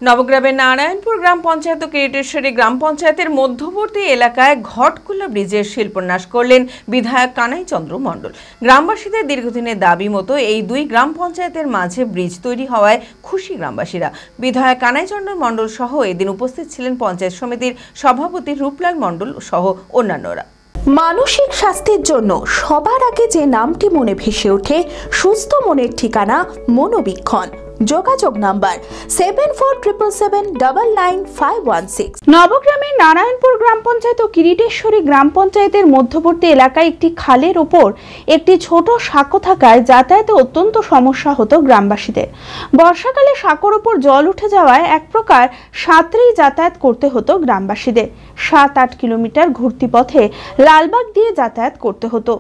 নবগ্রামের নারায়ণপুর গ্রাম পঞ্চায়েত ও কিরিটেশ্বরী গ্রাম পঞ্চায়েতের মধ্যবর্তী এলাকায় ঘটকুল্লা ব্রিজের শিল্পন্যাস করলেন বিধায়ক কানাই চন্দ্র মণ্ডল। গ্রামবাসীদের দীর্ঘদিনের দাবি মতো এই দুই গ্রাম পঞ্চায়েতের মাঝে ব্রিজ তৈরি হওয়ায় খুশি গ্রামবাসীরা। বিধায়ক কানাই চন্দ্র মণ্ডল সহ এদিন উপস্থিত ছিলেন পঞ্চায়েত সমিতির সভাপতি রূপলাল মণ্ডল সহ অন্যান্যরা। মানসিক স্বাস্থ্যের জন্য সবার আগে যে নামটি মনে ভেসে ওঠে, সুস্থ মনের ঠিকানা মনোবীক্ষণ। যোগাযোগ নাম্বার 7477799516। নবগ্রামের নারায়ণপুর গ্রাম পঞ্চায়েত ও কিরিটেশ্বরী গ্রাম পঞ্চায়েতের মধ্যবর্তী এলাকায় একটি খালের ওপর একটি ছোট সাঁকো থাকায় যাতায়াতে অত্যন্ত সমস্যা হতো গ্রামবাসীদের। বর্ষাকালে সাঁকোর ওপর জল উঠে যাওয়ায় এক প্রকার সাঁতরেই যাতায়াত করতে হতো গ্রামবাসীদের। 7-8 কিলোমিটার ঘুরতি পথে লালবাগ দিয়ে যাতায়াত করতে হতো।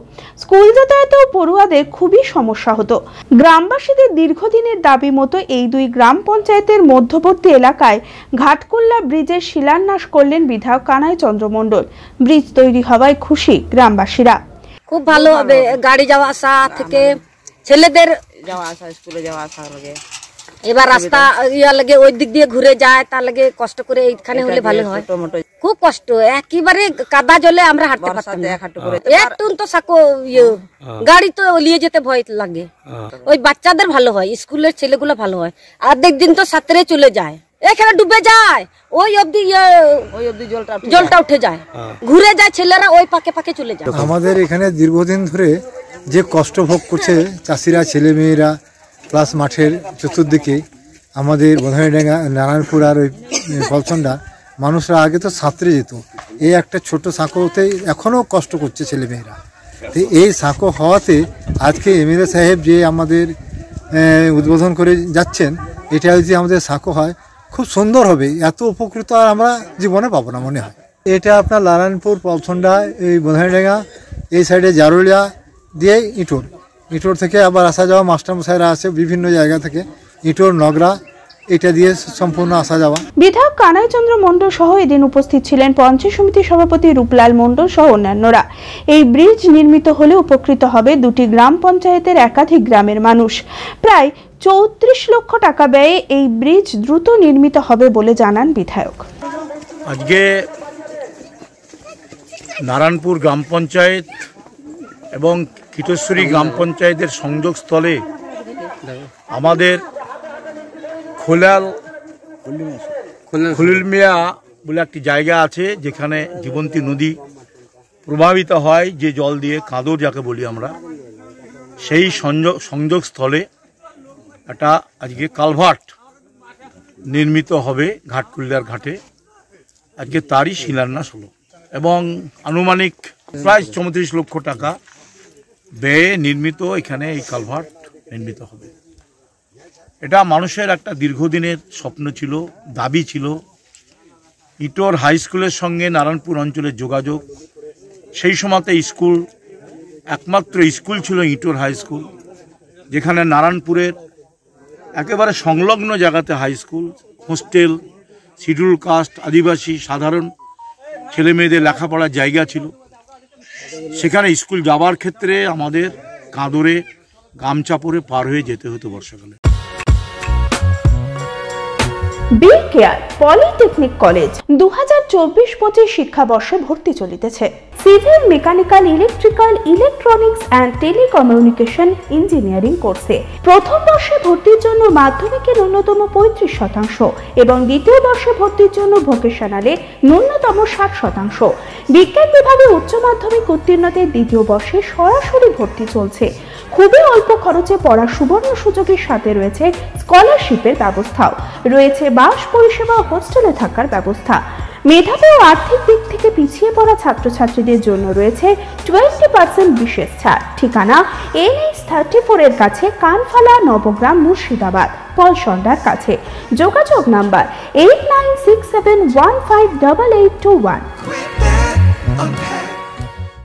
স্কুল যাতায়াতেও পড়ুয়াদের খুবই সমস্যা হতো। গ্রামবাসীদের দীর্ঘদিনের দাবি মতো এই দুই গ্রাম পঞ্চায়েতের মধ্যবর্তী এলাকায় ঘাটকুল্লা ব্রিজের শিলান্যাস করলেন বিধায়ক কানাই চন্দ্র মণ্ডল। ব্রিজ তৈরি হওয়ায় খুশি গ্রামবাসীরা। খুব ভালো হবে, গাড়ি যাওয়া আসা থেকে ছেলেদের যাওয়া আসা, স্কুলে যাওয়া আসা লাগে। এবার রাস্তা ইয়া লাগে ওই দিক দিয়ে ঘুরে যায়, তার লাগে কষ্ট করে এইখানে হলে ভালো হয়। খুব কষ্ট, একেবারে কাদা জলে আমরা হাঁটতে পারতাম না। একটু তো সাঁকো গাড়ি তো নিয়ে যেতে ভয় লাগে। ওই বাচ্চাদের ভালো হয়, স্কুলের ছেলেগুলো ভালো হয়। অর্ধেক দিন তো সাঁতরে চলে যায়, এখানে ডুবে যায়, ওই অবধি জলটা উঠে যায়, ঘুরে যায় ছেলেরা, ওই পাকে পাকে চলে যায়। আমাদের এখানে দীর্ঘদিন ধরে যে কষ্ট ভোগ করছে চাষিরা, ছেলে মেয়েরা, প্লাস মাঠের চতুর্দিকে আমাদের বোধাইডাঙ্গা, নারায়ণপুর আর ওই পলচন্ডা মানুষরা আগে তো সাঁতরে যেত। এই একটা ছোট সাঁকোতে এখনও কষ্ট করছে ছেলেমেয়েরা। তো এই সাঁকো হওয়াতে আজকে এমএলএ সাহেব যে আমাদের উদ্বোধন করে যাচ্ছেন, এটা যদি আমাদের সাঁকো হয় খুব সুন্দর হবে। এত উপকৃত আর আমরা জীবনে পাবো না মনে হয়। এটা আপনার নারায়ণপুর, পলচন্ডা, এই বোধাইডাঙ্গা, এই সাইডে জারুলিয়া দিয়ে ইটোর থেকে আবার আসা যাওয়া মাস্টারমশাইরা আছে বিভিন্ন জায়গা থেকে, ইটোর, নগরা, এটা দিয়ে সম্পূর্ণ আসা যাওয়া। বিধায়ক কানাই চন্দ্র মণ্ডল সহ এদিন উপস্থিত ছিলেন পঞ্চায়েত সমিতির সভাপতি রূপলাল মণ্ডল সহ অন্যান্যরা। এই ব্রিজ নির্মিত হলে উপকৃত হবে দুটি গ্রাম পঞ্চায়েতের একাধিক গ্রামের মানুষ। প্রায় 34 লক্ষ টাকা ব্যয়ে এই ব্রিজ দ্রুত নির্মিত হবে বলে জানান বিধায়ক। আজকে নারায়ণপুর গ্রাম পঞ্চায়েত এবং কিরিটেশ্বরী গ্রাম পঞ্চায়েতের সংযোগস্থলে আমাদের খলিলমিয়া বলে একটি জায়গা আছে, যেখানে জীবন্তী নদী প্রভাবিত হয় যে জল দিয়ে, কাঁদর যাকে বলি আমরা। সেই সংযোগস্থলে একটা আজকে কালভার্ট নির্মিত হবে ঘাটকুল্লার ঘাটে। আজকে তারই শিলান্যাস হলো এবং আনুমানিক প্রায় 34 লক্ষ টাকা ব্যয়ে নির্মিত এখানে এই কালভার্ট নির্মিত হবে। এটা মানুষের একটা দীর্ঘদিনের স্বপ্ন ছিল, দাবি ছিল। ইটোর হাই স্কুলের সঙ্গে নারায়ণপুর অঞ্চলের যোগাযোগ, সেই সময়তে স্কুল, একমাত্র স্কুল ছিল ইটোর হাই স্কুল, যেখানে নারায়ণপুরের একেবারে সংলগ্ন জায়গাতে high school, hostel, schedule caste, আদিবাসী, সাধারণ ছেলে মেয়েদের লেখাপড়ার জায়গা ছিল। সেখানে স্কুল যাওয়ার ক্ষেত্রে আমাদের কাঁদরে গামছা পরে পার হয়ে যেতে হতো বর্ষাকালে। বিল কেয়ার পলিটেকনিক কলেজ 2024-25 শিক্ষাবর্ষে ভর্তি চলিতেছে। Civil, mechanical, electrical, electronics and telecommunication engineering কোর্সে প্রথম বর্ষে ভর্তির জন্য মাধ্যমিকের ন্যূনতম 35% এবং দ্বিতীয় বর্ষে ভর্তির জন্য ভোকেশনালে ন্যূনতম 60%। বিজ্ঞান বিভাগে উচ্চ মাধ্যমিক উত্তীর্ণদের দ্বিতীয় বর্ষে সরাসরি ভর্তি চলছে। খুবই অল্প খরচে পড়ার সুবর্ণ সুযোগের সাথে রয়েছে স্কলারশিপের ব্যবস্থাও রয়েছে, বাস পরিষেবা ও হোস্টেলে থাকার ব্যবস্থা। মেধাবী ও আর্থিক দিক থেকে পিছিয়ে পড়া ছাত্রছাত্রীদের জন্য রয়েছে 20% বিশেষ ছাড়। ঠিকানা NH 34 এর কাছে, কানফালা, নবগ্রাম, মুর্শিদাবাদ, পলচন্ডার কাছে। যোগাযোগ নাম্বার 8967158821।